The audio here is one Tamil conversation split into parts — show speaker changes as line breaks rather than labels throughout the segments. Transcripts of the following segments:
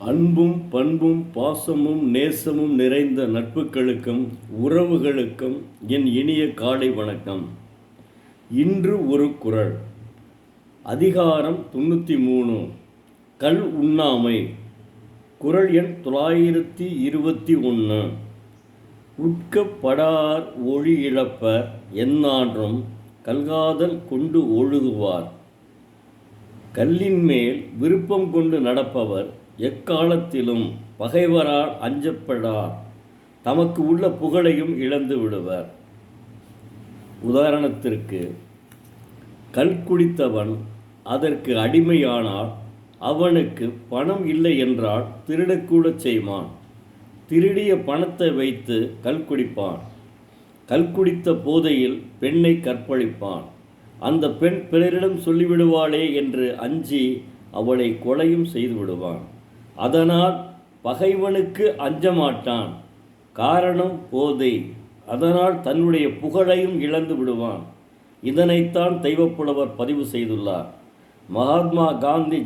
அன்பும் பண்பும் பாசமும் நேசமும் நிறைந்த நட்புகளுக்கும் உறவுகளுக்கும் என் இனிய காலை வணக்கம். இன்று ஒரு குறள். அதிகாரம் 93, கல் உண்ணாமை. குறள் எண் 921. உட்கப்படார் ஒளி இழப்பர் எந்நான்றும் கல்காதல் கொண்டு ஒழுகுவார். கல்லின் மேல் விருப்பம் கொண்டு நடப்பவர் எக்காலத்திலும் பகைவரால் அஞ்சப்படார். தமக்கு உள்ள புகழையும் இழந்து விடுவர். உதாரணத்திற்கு, கல் குடித்தவன் அதற்கு அடிமையானால் அவனுக்கு பணம் இல்லை என்றால் திருடக்கூட செய்வான். திருடிய பணத்தை வைத்து கல் குடிப்பான். கல் குடித்த போதையில் பெண்ணை கற்பழிப்பான். அந்த பெண் பிறரிடம் சொல்லிவிடுவாளே என்று அஞ்சி அவளை கொலையும் செய்து விடுவான். அதனால் பகைவனுக்கு அஞ்சமாட்டான். காரணம் போதை. அதனால் தன்னுடைய புகழையும் இழந்து விடுவான். இதனைத்தான் தெய்வப்புலவர் பதிவு செய்துள்ளார். மகாத்மா காந்தி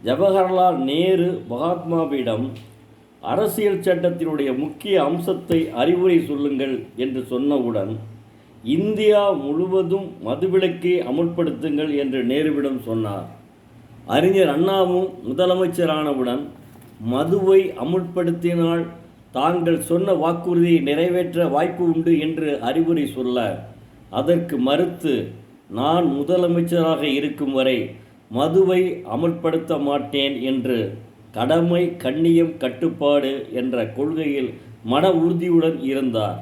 ஜவஹர்லால் நேரு மகாத்மாவிடம் அரசியல் சட்டத்தினுடைய முக்கிய அம்சத்தை அறிவுரை சொல்லுங்கள் என்று சொன்னவுடன், இந்தியா முழுவதும் மதுவிலக்கை அமுல்படுத்துங்கள் என்று நேருவிடம் சொன்னார். அறிஞர் அண்ணாவும் முதலமைச்சரானவுடன் மதுவை அமுல்படுத்தினால் தாங்கள் சொன்ன வாக்குறுதியை நிறைவேற்ற வாய்ப்பு உண்டு என்று அறிவுரை சொல்ல, அதற்கு மறுத்து, நான் முதலமைச்சராக இருக்கும் வரை மதுவை அமுல்படுத்த மாட்டேன் என்று கடமை, கண்ணியம், கட்டுப்பாடு என்ற கொள்கையில் மன உறுதியுடன் இருந்தார்.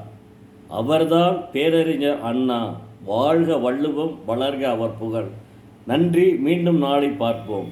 அவர்தான் பேரறிஞர் அண்ணா. வாழ்க வள்ளுவம், வளர்க அவர் புகழ். நன்றி. மீண்டும் நாளை பார்ப்போம்.